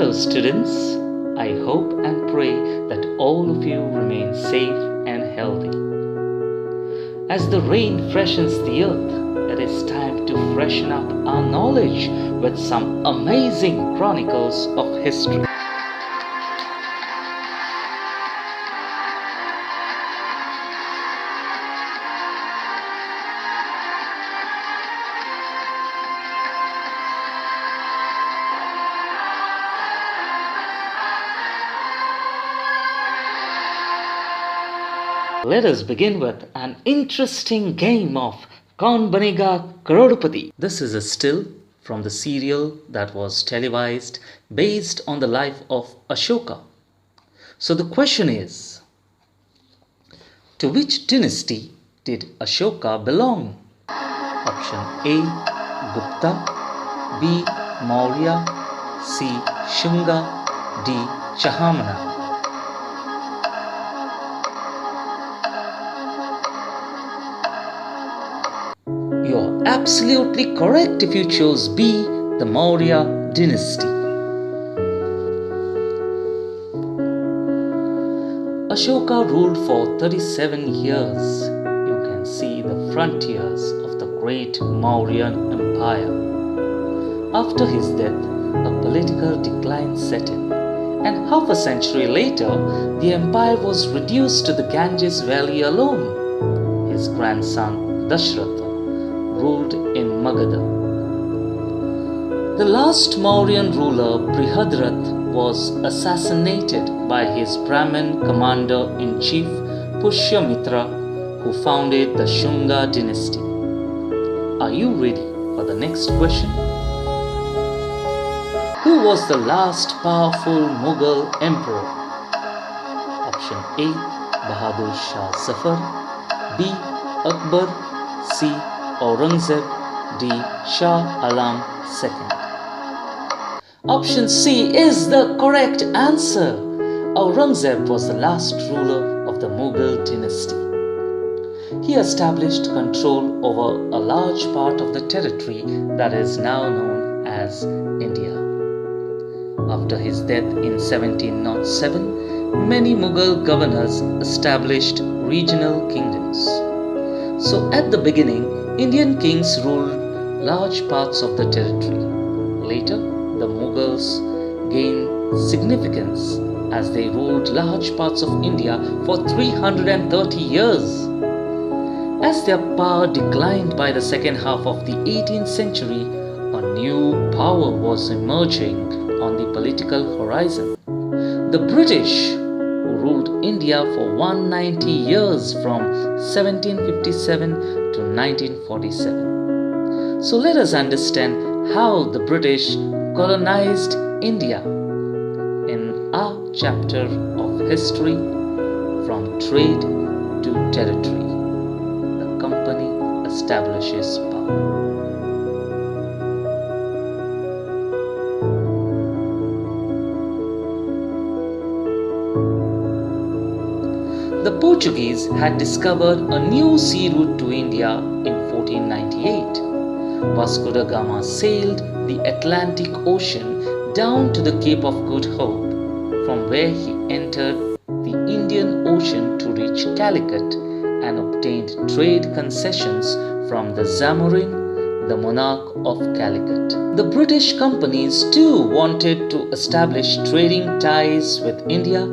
Hello, students. I hope and pray that all of you remain safe and healthy. As the rain freshens the earth, it is time to freshen up our knowledge with some amazing chronicles of history. Let us begin with an interesting game of Kaun Banega Crorepati. This is a still from the serial that was televised based on the life of Ashoka. So the question is, to which dynasty did Ashoka belong? Option A, Gupta, B, Maurya, C, Shunga, D, Chahamana. You're absolutely correct if you chose B, the Maurya dynasty. Ashoka ruled for 37 years. You can see the frontiers of the great Mauryan Empire. After his death, a political decline set in, and half a century later, the empire was reduced to the Ganges Valley alone. His grandson, Dashratha, ruled in Magadha. The last Mauryan ruler, Brihadratha, was assassinated by his Brahmin commander-in-chief Pushyamitra, who founded the Shunga dynasty. Are you ready for the next question? Who was the last powerful Mughal emperor? Option A, Bahadur Shah Zafar, B, Akbar, C, Aurangzeb, D, Shah Alam II. Option C is the correct answer. Aurangzeb was the last ruler of the Mughal dynasty. He established control over a large part of the territory that is now known as India. After his death in 1707, many Mughal governors established regional kingdoms. So at the beginning, Indian kings ruled large parts of the territory. Later, the Mughals gained significance as they ruled large parts of India for 330 years. As their power declined by the second half of the 18th century, a new power was emerging on the political horizon. The British, who ruled India for 190 years from 1757 to 1947. So let us understand how the British colonized India in our chapter of history, from trade to territory. The company establishes power. The Portuguese had discovered a new sea route to India in 1498. Vasco da Gama sailed the Atlantic Ocean down to the Cape of Good Hope, from where he entered the Indian Ocean to reach Calicut and obtained trade concessions from the Zamorin, the monarch of Calicut. The British companies too wanted to establish trading ties with India,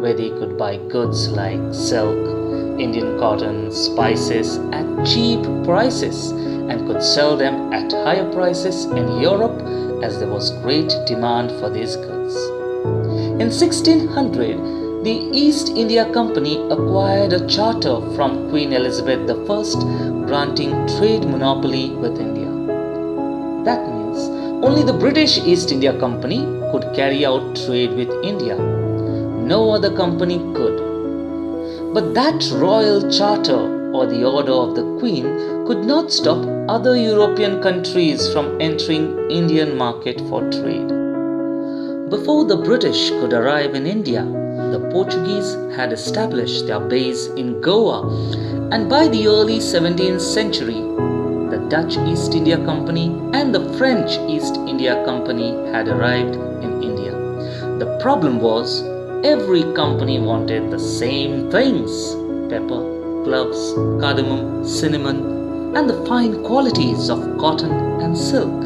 where they could buy goods like silk, Indian cotton, spices at cheap prices and could sell them at higher prices in Europe as there was great demand for these goods. In 1600, the East India Company acquired a charter from Queen Elizabeth I, granting trade monopoly with India. That means only the British East India Company could carry out trade with India. No other company could. But that royal charter or the order of the Queen could not stop other European countries from entering Indian market for trade. Before the British could arrive in India, the Portuguese had established their base in Goa, and by the early 17th century, the Dutch East India Company and the French East India Company had arrived in India. The problem was every company wanted the same things: pepper, cloves, cardamom, cinnamon, and the fine qualities of cotton and silk.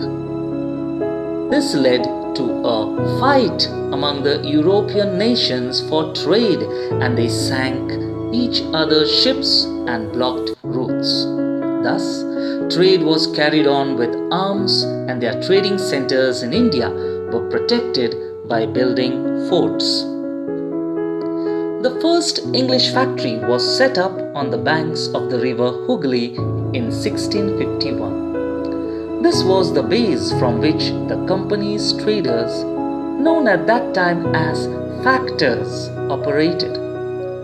This led to a fight among the European nations for trade, and they sank each other's ships and blocked routes. Thus, trade was carried on with arms, and their trading centers in India were protected by building forts. The first English factory was set up on the banks of the river Hooghly in 1651. This was the base from which the company's traders, known at that time as factors, operated.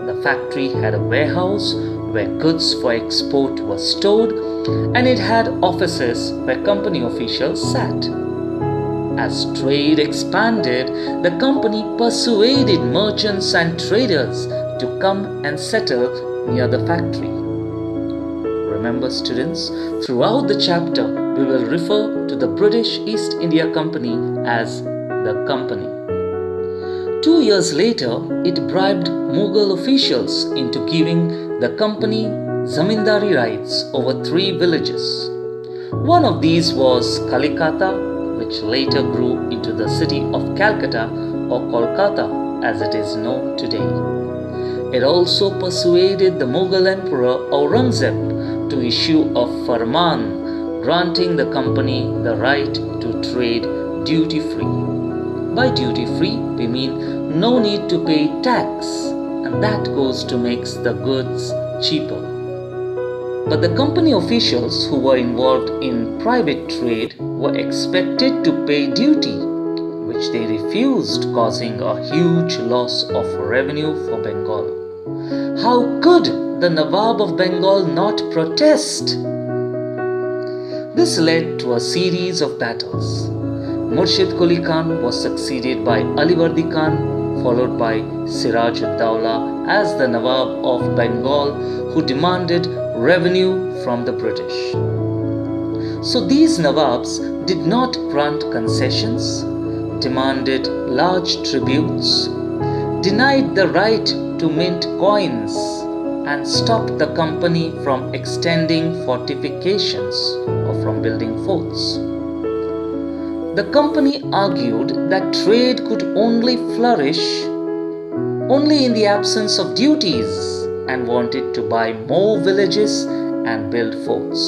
The factory had a warehouse where goods for export were stored, and it had offices where company officials sat. As trade expanded, the company persuaded merchants and traders to come and settle near the factory. Remember, students, throughout the chapter, we will refer to the British East India Company as the company. 2 years later, it bribed Mughal officials into giving the company zamindari rights over 3 villages. One of these was Kalikata, which later grew into the city of Calcutta or Kolkata as it is known today. It also persuaded the Mughal Emperor Aurangzeb to issue a farman granting the company the right to trade duty-free. By duty-free, we mean no need to pay tax, and that goes to make the goods cheaper. But the company officials who were involved in private trade were expected to pay duty, which they refused, causing a huge loss of revenue for Bengal. How could the Nawab of Bengal not protest? This led to a series of battles. Murshid Quli Khan was succeeded by Alivardi Khan, followed by Siraj ud-Dawla as the Nawab of Bengal, who demanded revenue from the British. So these Nawabs did not grant concessions, demanded large tributes, denied the right to mint coins, and stopped the company from extending fortifications or from building forts. The company argued that trade could only flourish only in the absence of duties and wanted to buy more villages and build forts.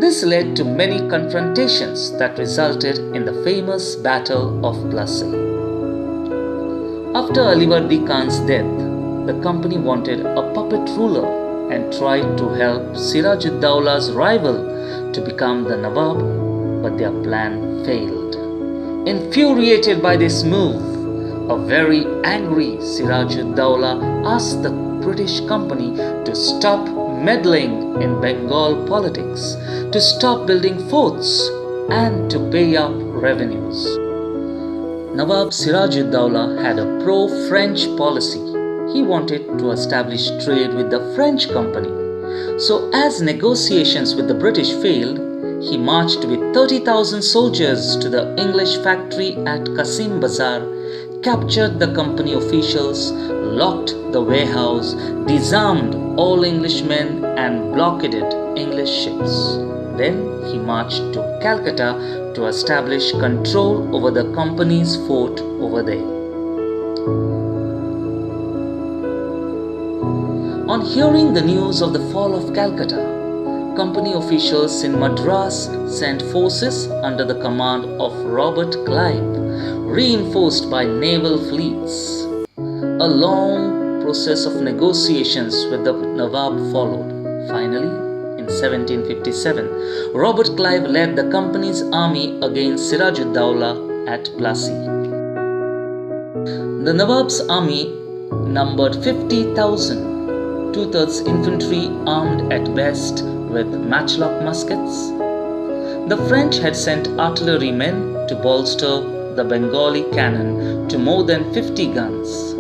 This led to many confrontations that resulted in the famous Battle of Plassey. After Alivardi Khan's death, the company wanted a puppet ruler and tried to help Siraj ud-Dawla's rival to become the Nawab, but their plan failed. Infuriated by this move, a very angry Siraj ud-Dawla asked the British company to stop meddling in Bengal politics, to stop building forts, and to pay up revenues. Nawab Siraj ud-Dawla had a pro-French policy. He wanted to establish trade with the French company. So as negotiations with the British failed, he marched with 30,000 soldiers to the English factory at Kasim Bazar, captured the company officials, locked the warehouse, disarmed all Englishmen and blockaded English ships. Then he marched to Calcutta to establish control over the company's fort over there. On hearing the news of the fall of Calcutta, company officials in Madras sent forces under the command of Robert Clive, reinforced by naval fleets. A long process of negotiations with the Nawab followed. Finally, in 1757, Robert Clive led the company's army against Siraj ud-Dawla at Plassey. The Nawab's army numbered 50,000, two-thirds infantry armed at best with matchlock muskets. The French had sent artillerymen to bolster the Bengali cannon to more than 50 guns.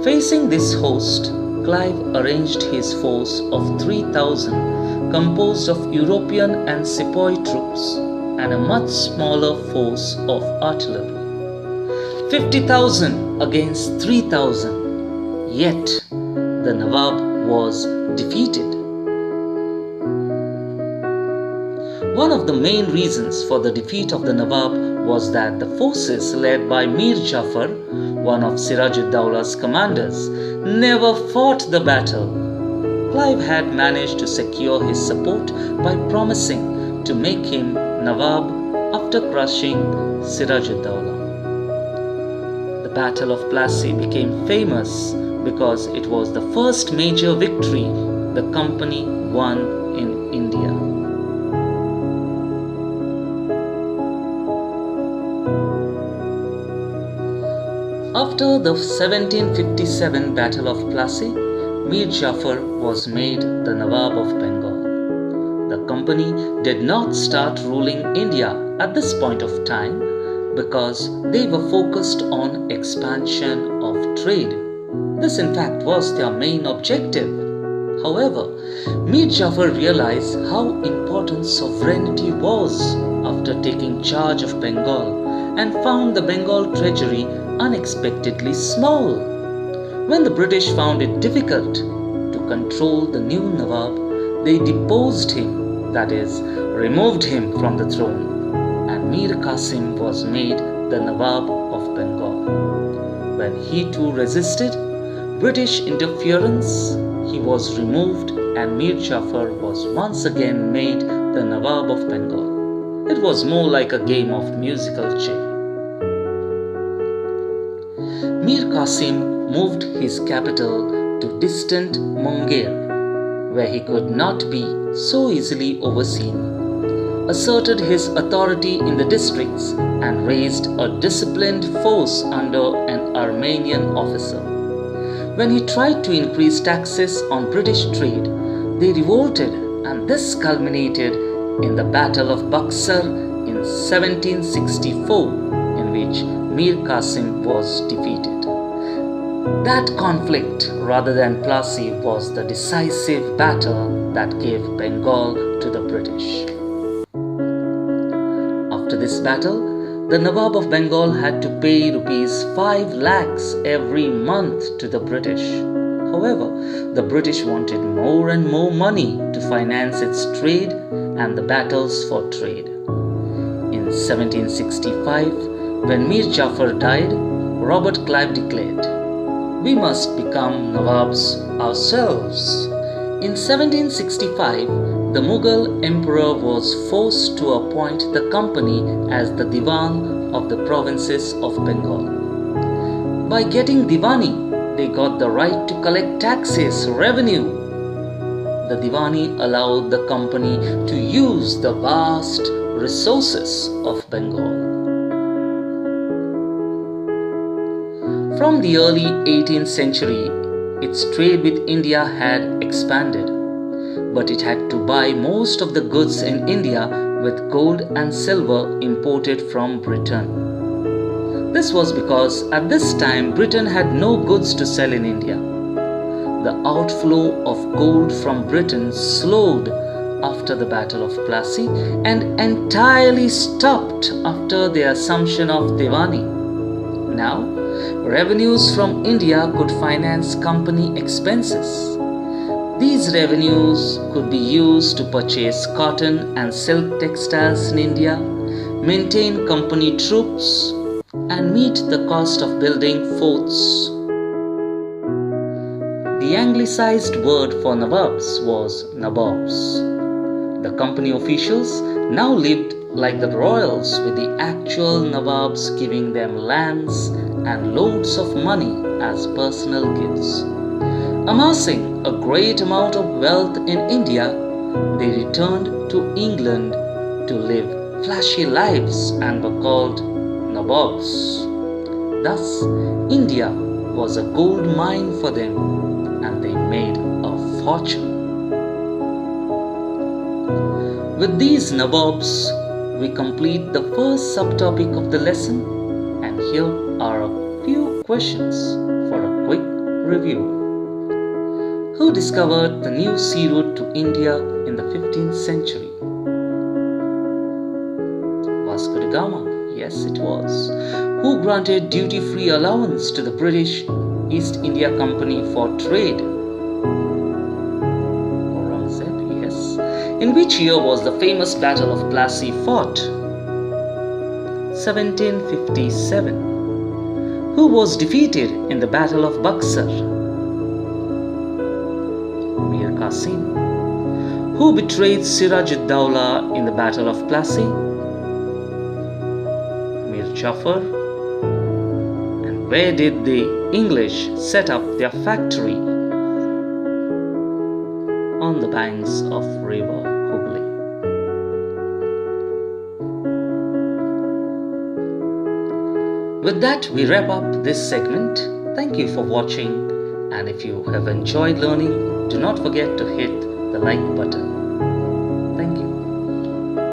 Facing this host, Clive arranged his force of 3,000 composed of European and Sepoy troops and a much smaller force of artillery. 50,000 against 3,000. Yet, the Nawab was defeated. One of the main reasons for the defeat of the Nawab was that the forces led by Mir Jafar, one of Siraj-ud-Dawla's commanders, never fought the battle. Clive had managed to secure his support by promising to make him Nawab after crushing Siraj-ud-Dawla. The Battle of Plassey became famous because it was the first major victory the company won in India. After the 1757 Battle of Plassey, Mir Jafar was made the Nawab of Bengal. The company did not start ruling India at this point of time because they were focused on expansion of trade. This in fact was their main objective. However, Mir Jafar realized how important sovereignty was after taking charge of Bengal and found the Bengal treasury unexpectedly small. When the British found it difficult to control the new Nawab, they deposed him, that is, removed him from the throne, and Mir Qasim was made the Nawab of Bengal. When he too resisted British interference, he was removed and Mir Jafar was once again made the Nawab of Bengal. It was more like a game of musical chair. Mir Qasim moved his capital to distant Munger, where he could not be so easily overseen, asserted his authority in the districts and raised a disciplined force under an Armenian officer. When he tried to increase taxes on British trade, they revolted, and this culminated in the Battle of Buxar in 1764, in which Mir Qasim was defeated. That conflict, rather than Plassey, was the decisive battle that gave Bengal to the British. After this battle, the Nawab of Bengal had to pay rupees 5 lakhs every month to the British. However, the British wanted more and more money to finance its trade and the battles for trade. In 1765, when Mir Jafar died, Robert Clive declared, "We must become Nawabs ourselves." In 1765, the Mughal emperor was forced to appoint the company as the Diwan of the provinces of Bengal. By getting Diwani, they got the right to collect taxes, revenue. The Diwani allowed the company to use the vast resources of Bengal. From the early 18th century, its trade with India had expanded, but it had to buy most of the goods in India with gold and silver imported from Britain. This was because at this time Britain had no goods to sell in India. The outflow of gold from Britain slowed after the Battle of Plassey and entirely stopped after the assumption of Diwani. Now, revenues from India could finance company expenses. These revenues could be used to purchase cotton and silk textiles in India, maintain company troops, and meet the cost of building forts. The anglicized word for Nawabs was Nabobs. The company officials now lived like the royals, with the actual Nawabs giving them lands and loads of money as personal gifts. Amassing a great amount of wealth in India, they returned to England to live flashy lives and were called Nabobs. Thus, India was a gold mine for them and they made a fortune. With these Nabobs, we complete the first subtopic of the lesson, and here are a few questions for a quick review. Who discovered the new sea route to India in the 15th century? Vasco da Gama, Yes, it was. Who granted duty-free allowance to the British East India Company for trade? Aurangzeb, yes. In which year was the famous Battle of Plassey fought? 1757. Who was defeated in the Battle of Buxar? Mir Qasim. Who betrayed Siraj-ud-Dawla in the Battle of Plassey? Mir Jafar. And where did the English set up their factory? On the banks of river Hooghly. With that, we wrap up this segment. Thank you for watching, and if you have enjoyed learning, do not forget to hit the like button.